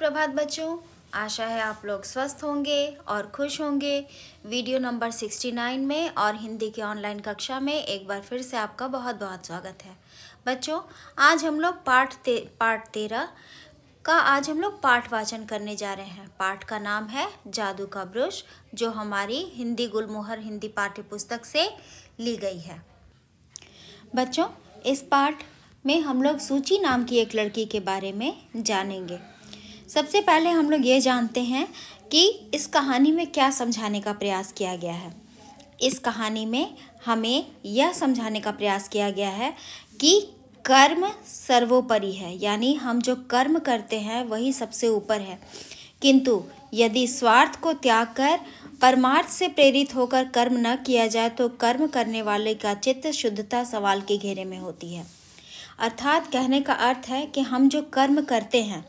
सुप्रभात बच्चों, आशा है आप लोग स्वस्थ होंगे और खुश होंगे। वीडियो नंबर 69 में और हिंदी की ऑनलाइन कक्षा में एक बार फिर से आपका बहुत बहुत स्वागत है। बच्चों, आज हम लोग पाठ 13 का पाठ वाचन करने जा रहे हैं। पाठ का नाम है जादू का ब्रश, जो हमारी हिंदी गुलमोहर हिंदी पाठ्य पुस्तक से ली गई है। बच्चों, इस पाठ में हम लोग सूची नाम की एक लड़की के बारे में जानेंगे। सबसे पहले हम लोग ये जानते हैं कि इस कहानी में क्या समझाने का प्रयास किया गया है। इस कहानी में हमें यह समझाने का प्रयास किया गया है कि कर्म सर्वोपरि है, यानी हम जो कर्म करते हैं वही सबसे ऊपर है। किंतु यदि स्वार्थ को त्याग कर परमार्थ से प्रेरित होकर कर्म न किया जाए तो कर्म करने वाले का चित्त शुद्धता सवाल के घेरे में होती है। अर्थात कहने का अर्थ है कि हम जो कर्म करते हैं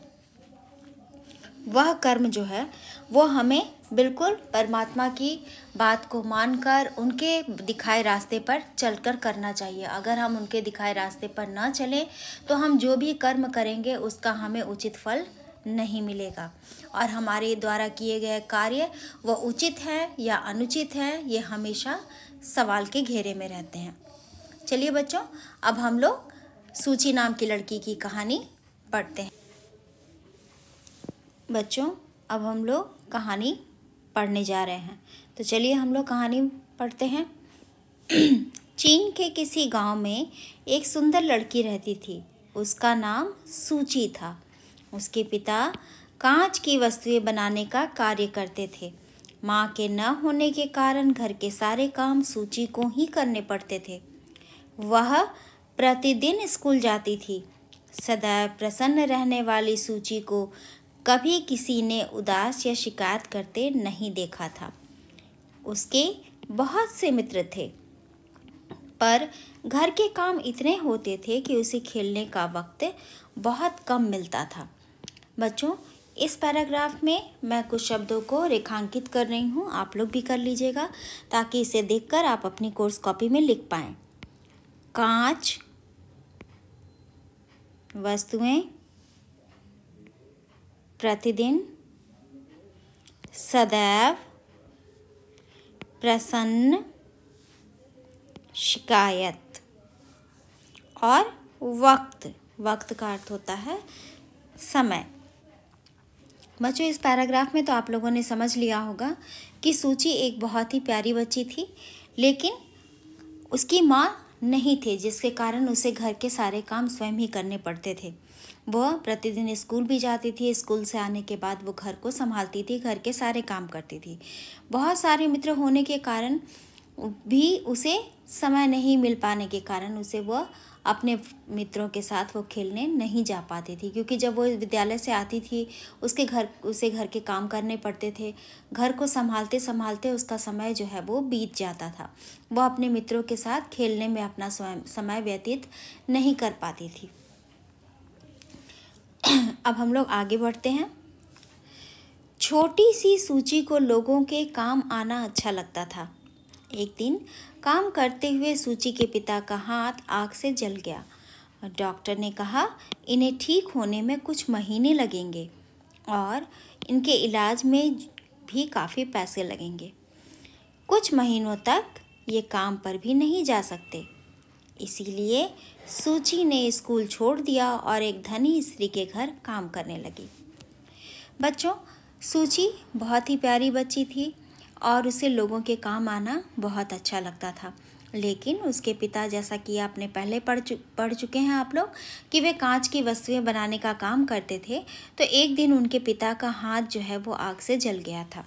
वह कर्म जो है वो हमें बिल्कुल परमात्मा की बात को मानकर उनके दिखाए रास्ते पर चलकर करना चाहिए। अगर हम उनके दिखाए रास्ते पर न चलें तो हम जो भी कर्म करेंगे उसका हमें उचित फल नहीं मिलेगा और हमारे द्वारा किए गए कार्य वो उचित है या अनुचित है, ये हमेशा सवाल के घेरे में रहते हैं। चलिए बच्चों, अब हम लोग सूची नाम की लड़की की कहानी पढ़ते हैं। बच्चों, अब हम लोग कहानी पढ़ने जा रहे हैं, तो चलिए हम लोग कहानी पढ़ते हैं। चीन के किसी गांव में एक सुंदर लड़की रहती थी। उसका नाम सूची था। उसके पिता कांच की वस्तुएं बनाने का कार्य करते थे। माँ के न होने के कारण घर के सारे काम सूची को ही करने पड़ते थे। वह प्रतिदिन स्कूल जाती थी। सदैव प्रसन्न रहने वाली सूची को कभी किसी ने उदास या शिकायत करते नहीं देखा था। उसके बहुत से मित्र थे, पर घर के काम इतने होते थे कि उसे खेलने का वक्त बहुत कम मिलता था। बच्चों, इस पैराग्राफ में मैं कुछ शब्दों को रेखांकित कर रही हूँ, आप लोग भी कर लीजिएगा ताकि इसे देखकर आप अपनी कोर्स कॉपी में लिख पाएं। कांच, वस्तुएं, प्रतिदिन, सदैव, प्रसन्न, शिकायत और वक्त। वक्त का अर्थ होता है समय। बच्चों, इस पैराग्राफ में तो आप लोगों ने समझ लिया होगा कि सूची एक बहुत ही प्यारी बच्ची थी, लेकिन उसकी माँ नहीं थे, जिसके कारण उसे घर के सारे काम स्वयं ही करने पड़ते थे। वह प्रतिदिन स्कूल भी जाती थी। स्कूल से आने के बाद वो घर को संभालती थी, घर के सारे काम करती थी। बहुत सारे मित्र होने के कारण भी उसे समय नहीं मिल पाने के कारण वह अपने मित्रों के साथ वो खेलने नहीं जा पाती थी, क्योंकि जब वो विद्यालय से आती थी उसे घर के काम करने पड़ते थे। घर को संभालते संभालते उसका समय जो है वो बीत जाता था। वह अपने मित्रों के साथ खेलने में अपना समय व्यतीत नहीं कर पाती थी। अब हम लोग आगे बढ़ते हैं। छोटी सी सूची को लोगों के काम आना अच्छा लगता था। एक दिन काम करते हुए सूची के पिता का हाथ आग से जल गया। डॉक्टर ने कहा इन्हें ठीक होने में कुछ महीने लगेंगे और इनके इलाज में भी काफ़ी पैसे लगेंगे। कुछ महीनों तक ये काम पर भी नहीं जा सकते। इसीलिए सूची ने स्कूल छोड़ दिया और एक धनी स्त्री के घर काम करने लगी। बच्चों, सूची बहुत ही प्यारी बच्ची थी और उसे लोगों के काम आना बहुत अच्छा लगता था। लेकिन उसके पिता, जैसा कि आपने पहले पढ़ चुके हैं आप लोग, कि वे कांच की वस्तुएं बनाने का काम करते थे, तो एक दिन उनके पिता का हाथ जो है वो आग से जल गया था।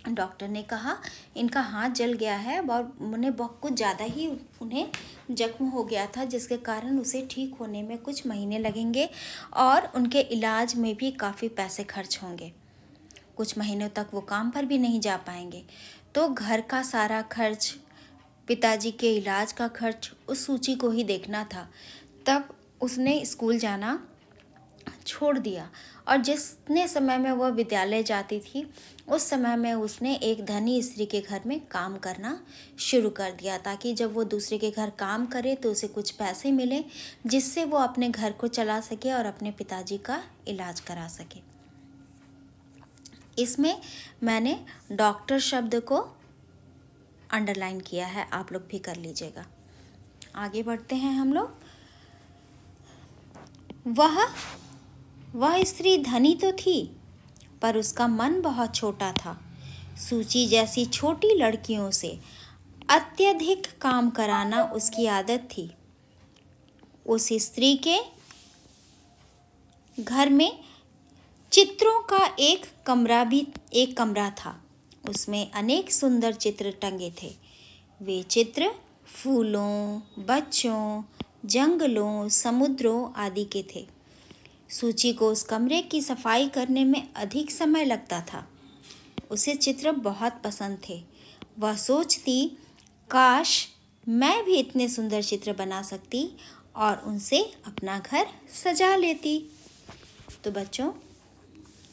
डॉक्टर ने कहा इनका हाथ जल गया है और उन्हें बहुत कुछ ज़्यादा ही उन्हें जख्म हो गया था, जिसके कारण उसे ठीक होने में कुछ महीने लगेंगे और उनके इलाज में भी काफ़ी पैसे खर्च होंगे। कुछ महीनों तक वो काम पर भी नहीं जा पाएंगे। तो घर का सारा खर्च, पिताजी के इलाज का खर्च उस सूची को ही देखना था। तब उसने स्कूल जाना छोड़ दिया और जितने समय में वह विद्यालय जाती थी उस समय में उसने एक धनी स्त्री के घर में काम करना शुरू कर दिया, ताकि जब वो दूसरे के घर काम करे तो उसे कुछ पैसे मिले, जिससे वो अपने घर को चला सके और अपने पिताजी का इलाज करा सके। इसमें मैंने डॉक्टर शब्द को अंडरलाइन किया है, आप लोग भी कर लीजिएगा। आगे बढ़ते हैं हम लोग। वह स्त्री धनी तो थी, पर उसका मन बहुत छोटा था। सूची जैसी छोटी लड़कियों से अत्यधिक काम कराना उसकी आदत थी। उस स्त्री के घर में चित्रों का एक कमरा था। उसमें अनेक सुंदर चित्र टंगे थे। वे चित्र फूलों, बच्चों, जंगलों, समुद्रों आदि के थे। सूची को उस कमरे की सफाई करने में अधिक समय लगता था। उसे चित्र बहुत पसंद थे। वह सोचती, काश मैं भी इतने सुंदर चित्र बना सकती और उनसे अपना घर सजा लेती। तो बच्चों,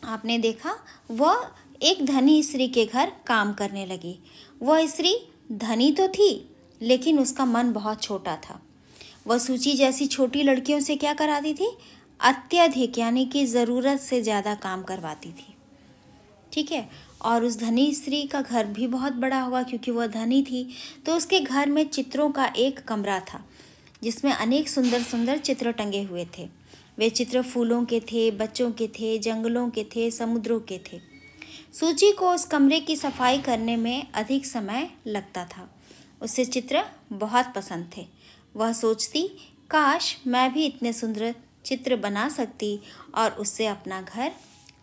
आपने देखा, वह एक धनी स्त्री के घर काम करने लगी। वह स्त्री धनी तो थी, लेकिन उसका मन बहुत छोटा था। वह सूची जैसी छोटी लड़कियों से क्या कराती थी? अत्यधिक, यानी कि ज़रूरत से ज़्यादा काम करवाती थी। ठीक है। और उस धनी स्त्री का घर भी बहुत बड़ा होगा, क्योंकि वह धनी थी। तो उसके घर में चित्रों का एक कमरा था, जिसमें अनेक सुंदर सुंदर चित्र टंगे हुए थे। वे चित्र फूलों के थे, बच्चों के थे, जंगलों के थे, समुद्रों के थे। सूची को उस कमरे की सफाई करने में अधिक समय लगता था। उसे चित्र बहुत पसंद थे। वह सोचती, काश मैं भी इतने सुंदर चित्र बना सकती और उससे अपना घर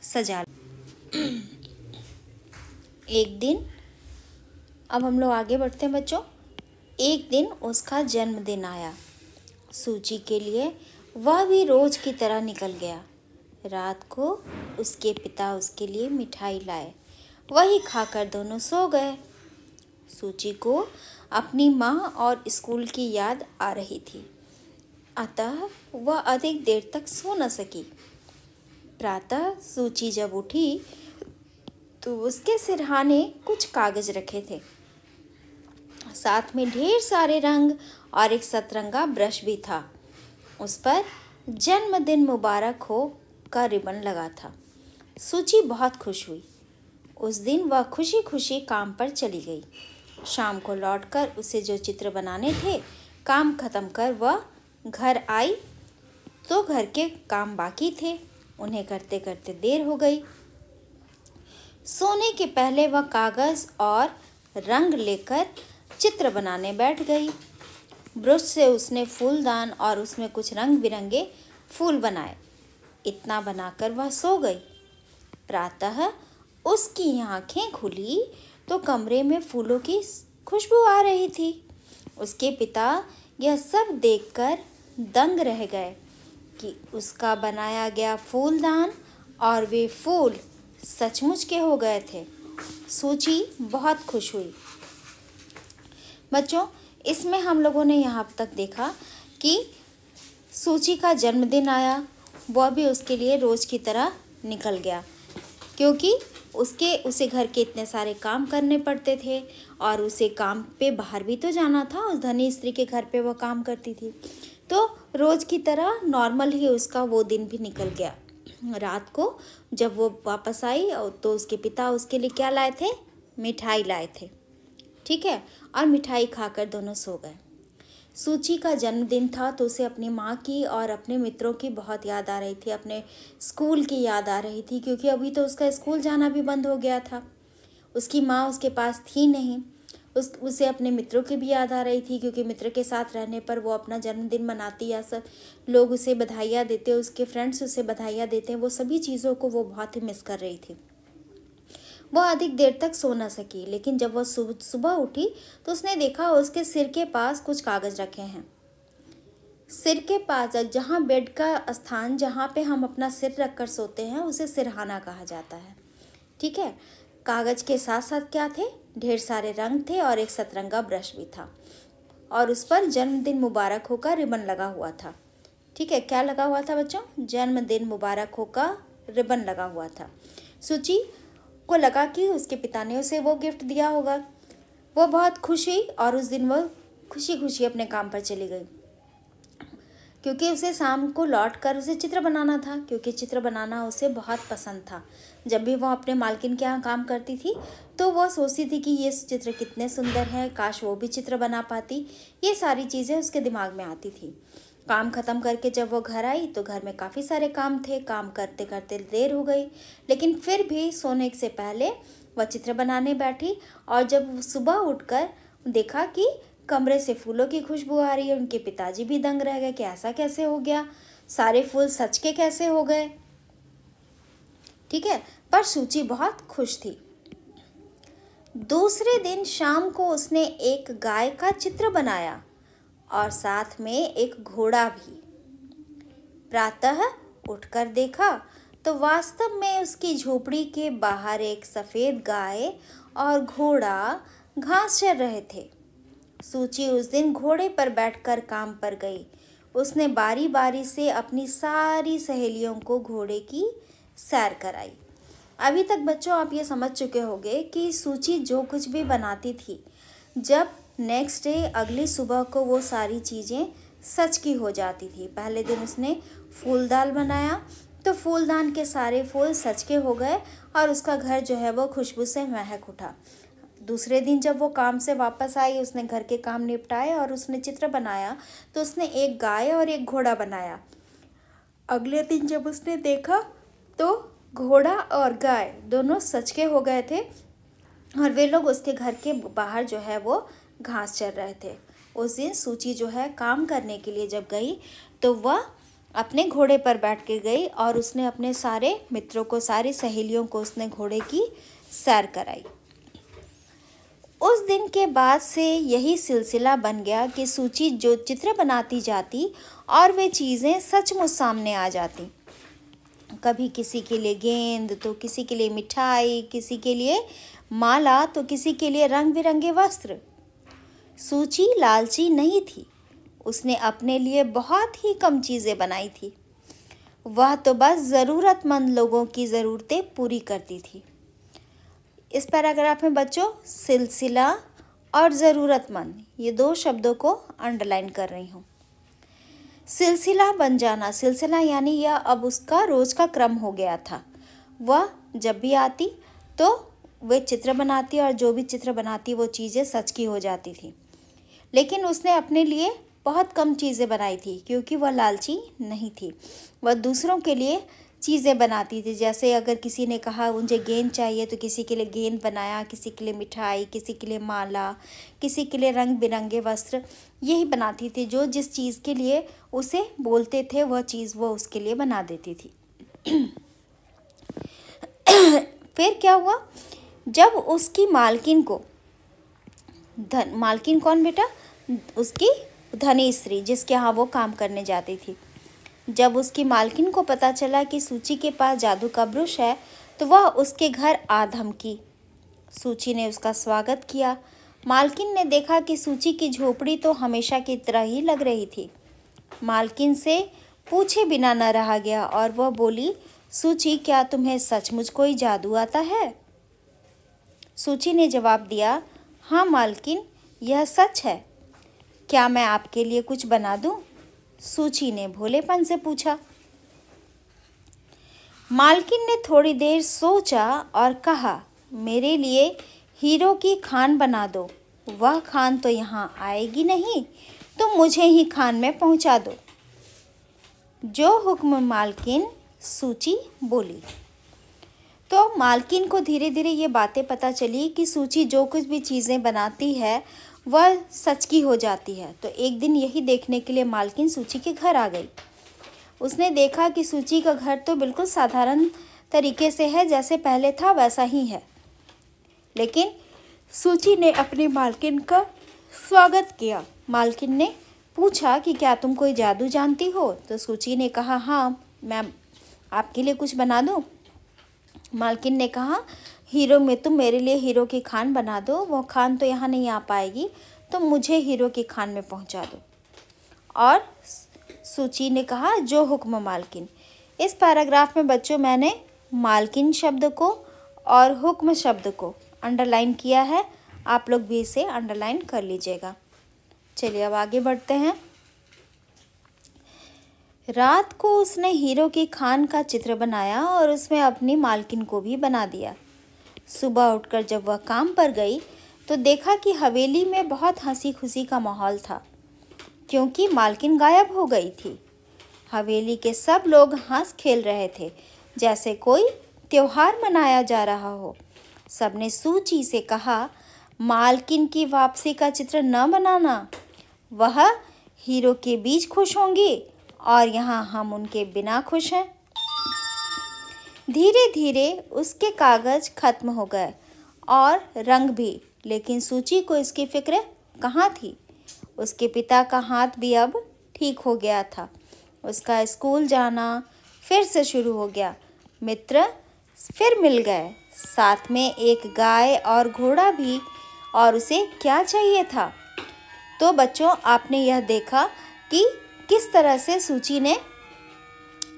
सजा। एक दिन, अब हम लोग आगे बढ़ते हैं बच्चों। एक दिन उसका जन्मदिन आया। सूची के लिए वह भी रोज की तरह निकल गया। रात को उसके पिता उसके लिए मिठाई लाए। वही खाकर दोनों सो गए। सूची को अपनी माँ और स्कूल की याद आ रही थी, अतः वह अधिक देर तक सो न सकी। प्रातः सूची जब उठी तो उसके सिरहाने कुछ कागज रखे थे। साथ में ढेर सारे रंग और एक सतरंगा ब्रश भी था। उस पर जन्मदिन मुबारक हो का रिबन लगा था। सूची बहुत खुश हुई। उस दिन वह खुशी खुशी काम पर चली गई। शाम को लौटकर उसे जो चित्र बनाने थे, काम खत्म कर वह घर आई तो घर के काम बाकी थे। उन्हें करते करते देर हो गई। सोने के पहले वह कागज और रंग लेकर चित्र बनाने बैठ गई। ब्रश से उसने फूलदान और उसमें कुछ रंग बिरंगे फूल बनाए। इतना बनाकर वह सो गई। प्रातः उसकी आंखें खुली तो कमरे में फूलों की खुशबू आ रही थी। उसके पिता यह सब देखकर दंग रह गए कि उसका बनाया गया फूलदान और वे फूल सचमुच के हो गए थे। सूची बहुत खुश हुई। बच्चों, इसमें हम लोगों ने यहाँ तक देखा कि सूची का जन्मदिन आया। वह भी उसके लिए रोज़ की तरह निकल गया, क्योंकि उसे घर के इतने सारे काम करने पड़ते थे और उसे काम पे बाहर भी तो जाना था। उस धनी स्त्री के घर पे वह काम करती थी, तो रोज़ की तरह नॉर्मल ही उसका वो दिन भी निकल गया। रात को जब वो वापस आई तो उसके पिता उसके लिए क्या लाए थे? मिठाई लाए थे। ठीक है। और मिठाई खाकर दोनों सो गए। सूची का जन्मदिन था तो उसे अपनी माँ की और अपने मित्रों की बहुत याद आ रही थी। अपने स्कूल की याद आ रही थी, क्योंकि अभी तो उसका स्कूल जाना भी बंद हो गया था। उसकी माँ उसके पास थी नहीं। उसे अपने मित्रों की भी याद आ रही थी, क्योंकि मित्र के साथ रहने पर वो अपना जन्मदिन मनाती, या सब लोग उसे बधाइयाँ देते, उसके फ्रेंड्स उसे बधाइयाँ देते हैं। वो सभी चीज़ों को वो बहुत ही मिस कर रही थी। वह अधिक देर तक सो न सकी, लेकिन जब वह सुबह उठी तो उसने देखा उसके सिर के पास कुछ कागज रखे हैं। सिर के पास, जहाँ बेड का स्थान, जहाँ पे हम अपना सिर रखकर सोते हैं, उसे सिरहाना कहा जाता है। ठीक है। कागज के साथ साथ क्या थे? ढेर सारे रंग थे और एक सतरंगा ब्रश भी था, और उस पर जन्मदिन मुबारक हो का रिबन लगा हुआ था। ठीक है। क्या लगा हुआ था बच्चों? जन्मदिन मुबारक हो का रिबन लगा हुआ था। सूची को लगा कि उसके पिता ने उसे वो गिफ्ट दिया होगा। वो बहुत खुश हुई और उस दिन वो खुशी खुशी अपने काम पर चली गई। क्योंकि उसे शाम को लौट कर उसे चित्र बनाना था, क्योंकि चित्र बनाना उसे बहुत पसंद था। जब भी वह अपने मालकिन के यहाँ काम करती थी तो वह सोचती थी कि ये चित्र कितने सुंदर है, काश वो भी चित्र बना पाती। ये सारी चीज़ें उसके दिमाग में आती थी। काम ख़त्म करके जब वो घर आई तो घर में काफ़ी सारे काम थे। काम करते करते देर हो गई, लेकिन फिर भी सोने से पहले वह चित्र बनाने बैठी। और जब सुबह उठकर देखा कि कमरे से फूलों की खुशबू आ रही है, उनके पिताजी भी दंग रह गए कि ऐसा कैसे हो गया, सारे फूल सच के कैसे हो गए। ठीक है, पर सूची बहुत खुश थी। दूसरे दिन शाम को उसने एक गाय का चित्र बनाया और साथ में एक घोड़ा भी। प्रातः उठकर देखा तो वास्तव में उसकी झोपड़ी के बाहर एक सफ़ेद गाय और घोड़ा घास चर रहे थे। सूची उस दिन घोड़े पर बैठकर काम पर गई। उसने बारी बारी से अपनी सारी सहेलियों को घोड़े की सैर कराई। अभी तक बच्चों आप ये समझ चुके होंगे कि सूची जो कुछ भी बनाती थी, जब नेक्स्ट डे अगली सुबह को वो सारी चीज़ें सच की हो जाती थी। पहले दिन उसने फूलदान बनाया तो फूलदान के सारे फूल सच के हो गए और उसका घर जो है वो खुशबू से महक उठा। दूसरे दिन जब वो काम से वापस आई, उसने घर के काम निपटाए और उसने चित्र बनाया तो उसने एक गाय और एक घोड़ा बनाया। अगले दिन जब उसने देखा तो घोड़ा और गाय दोनों सच के हो गए थे और वे लोग उसके घर के बाहर जो है वो घास चर रहे थे। उस दिन सूची जो है काम करने के लिए जब गई तो वह अपने घोड़े पर बैठ के गई और उसने अपने सारे मित्रों को, सारी सहेलियों को उसने घोड़े की सैर कराई। उस दिन के बाद से यही सिलसिला बन गया कि सूची जो चित्र बनाती जाती और वे चीज़ें सचमुच सामने आ जाती। कभी किसी के लिए गेंद तो किसी के लिए मिठाई, किसी के लिए माला तो किसी के लिए रंग बिरंगे वस्त्र। सूची लालची नहीं थी, उसने अपने लिए बहुत ही कम चीज़ें बनाई थी। वह तो बस ज़रूरतमंद लोगों की ज़रूरतें पूरी करती थी। इस पैराग्राफ में बच्चों सिलसिला और ज़रूरतमंद ये दो शब्दों को अंडरलाइन कर रही हूँ। सिलसिला बन जाना, सिलसिला यानी यह अब उसका रोज़ का क्रम हो गया था। वह जब भी आती तो वह चित्र बनाती और जो भी चित्र बनाती वो चीज़ें सच की हो जाती थी। लेकिन उसने अपने लिए बहुत कम चीज़ें बनाई थी क्योंकि वह लालची नहीं थी। वह दूसरों के लिए चीज़ें बनाती थी। जैसे अगर किसी ने कहा मुझे गेंद चाहिए तो किसी के लिए गेंद बनाया, किसी के लिए मिठाई, किसी के लिए माला, किसी के लिए रंग बिरंगे वस्त्र, यही बनाती थी। जो जिस चीज़ के लिए उसे बोलते थे वह चीज़ वो उसके लिए बना देती थी। फिर क्या हुआ, जब उसकी मालकिन को मालकिन कौन बेटा, उसकी धनी स्त्री जिसके यहाँ वो काम करने जाती थी, जब उसकी मालकिन को पता चला कि सूची के पास जादू का ब्रश है तो वह उसके घर आ धमकी। सूची ने उसका स्वागत किया। मालकिन ने देखा कि सूची की झोपड़ी तो हमेशा की तरह ही लग रही थी। मालकिन से पूछे बिना न रहा गया और वह बोली, सूची क्या तुम्हें सचमुच कोई जादू आता है? सूची ने जवाब दिया, हाँ मालकिन, यह सच है। क्या मैं आपके लिए कुछ बना दूं? सूची ने भोलेपन से पूछा। मालकिन ने थोड़ी देर सोचा और कहा, मेरे लिए हीरो की खान बना दो। वह खान तो यहाँ आएगी नहीं, तो मुझे ही खान में पहुँचा दो। जो हुक्म मालकिन, सूची बोली। तो मालकिन को धीरे धीरे ये बातें पता चली कि सूची जो कुछ भी चीज़ें बनाती है वह सच की हो जाती है। तो एक दिन यही देखने के लिए मालकिन सूची के घर आ गई। उसने देखा कि सूची का घर तो बिल्कुल साधारण तरीके से है, जैसे पहले था वैसा ही है। लेकिन सूची ने अपनी मालकिन का स्वागत किया। मालकिन ने पूछा कि क्या तुम कोई जादू जानती हो? तो सूची ने कहा, हाँ, मैं आपके लिए कुछ बना दूँ? मालकिन ने कहा, हीरो में तुम मेरे लिए हीरो की खान बना दो। वो खान तो यहाँ नहीं आ पाएगी, तो मुझे हीरो की खान में पहुँचा दो। और सूची ने कहा, जो हुक्म मालकिन। इस पैराग्राफ में बच्चों मैंने मालकिन शब्द को और हुक्म शब्द को अंडरलाइन किया है। आप लोग भी इसे अंडरलाइन कर लीजिएगा। चलिए अब आगे बढ़ते हैं। रात को उसने हीरो की खान का चित्र बनाया और उसमें अपनी मालकिन को भी बना दिया। सुबह उठकर जब वह काम पर गई तो देखा कि हवेली में बहुत हंसी खुशी का माहौल था, क्योंकि मालकिन गायब हो गई थी। हवेली के सब लोग हंस खेल रहे थे, जैसे कोई त्योहार मनाया जा रहा हो। सबने सूची से कहा, मालकिन की वापसी का चित्र न बनाना, वह हीरो के बीच खुश होंगी और यहाँ हम उनके बिना खुश हैं। धीरे धीरे उसके कागज़ खत्म हो गए और रंग भी, लेकिन सूची को इसकी फिक्र कहाँ थी। उसके पिता का हाथ भी अब ठीक हो गया था। उसका स्कूल जाना फिर से शुरू हो गया। मित्र फिर मिल गए, साथ में एक गाय और घोड़ा भी, और उसे क्या चाहिए था। तो बच्चों, आपने यह देखा कि किस तरह से सूची ने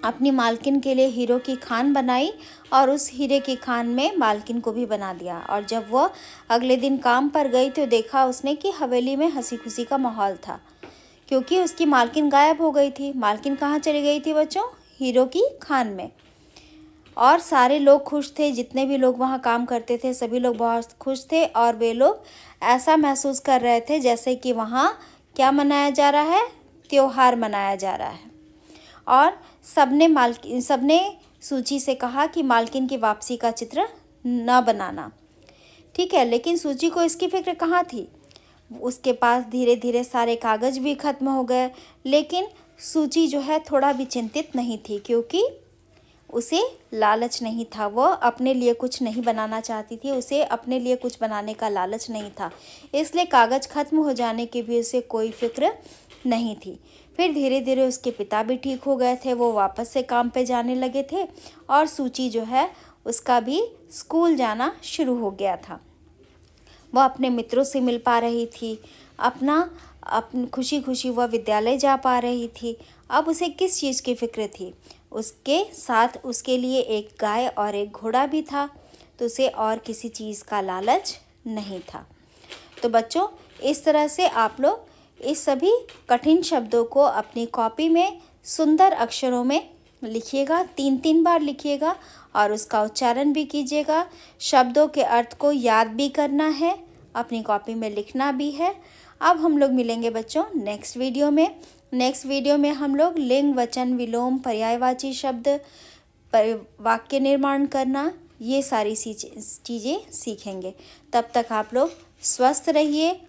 अपनी मालकिन के लिए हीरो की खान बनाई और उस हीरे की खान में मालकिन को भी बना दिया। और जब वह अगले दिन काम पर गई तो देखा उसने कि हवेली में हंसी खुशी का माहौल था, क्योंकि उसकी मालकिन गायब हो गई थी। मालकिन कहाँ चली गई थी बच्चों? हीरो की खान में। और सारे लोग खुश थे, जितने भी लोग वहाँ काम करते थे सभी लोग बहुत खुश थे, और वे लोग ऐसा महसूस कर रहे थे जैसे कि वहाँ क्या मनाया जा रहा है? त्योहार मनाया जा रहा है। और सबने सूची से कहा कि मालकिन की वापसी का चित्र न बनाना। ठीक है, लेकिन सूची को इसकी फिक्र कहाँ थी। उसके पास धीरे धीरे सारे कागज़ भी खत्म हो गए, लेकिन सूची जो है थोड़ा भी चिंतित नहीं थी, क्योंकि उसे लालच नहीं था। वह अपने लिए कुछ नहीं बनाना चाहती थी, उसे अपने लिए कुछ बनाने का लालच नहीं था, इसलिए कागज़ खत्म हो जाने की भी उसे कोई फिक्र नहीं थी। फिर धीरे धीरे उसके पिता भी ठीक हो गए थे, वो वापस से काम पे जाने लगे थे, और सूची जो है उसका भी स्कूल जाना शुरू हो गया था। वह अपने मित्रों से मिल पा रही थी, अपनी खुशी खुशी वह विद्यालय जा पा रही थी। अब उसे किस चीज़ की फिक्र थी? उसके साथ उसके लिए एक गाय और एक घोड़ा भी था, तो उसे और किसी चीज़ का लालच नहीं था। तो बच्चों, इस तरह से आप लोग इस सभी कठिन शब्दों को अपनी कॉपी में सुंदर अक्षरों में लिखिएगा, 3-3 बार लिखिएगा और उसका उच्चारण भी कीजिएगा। शब्दों के अर्थ को याद भी करना है, अपनी कॉपी में लिखना भी है। अब हम लोग मिलेंगे बच्चों नेक्स्ट वीडियो में। नेक्स्ट वीडियो में हम लोग लिंग, वचन, विलोम, पर्यायवाची शब्द, वाक्य निर्माण करना, ये सारी चीज़ें सीखेंगे। तब तक आप लोग स्वस्थ रहिए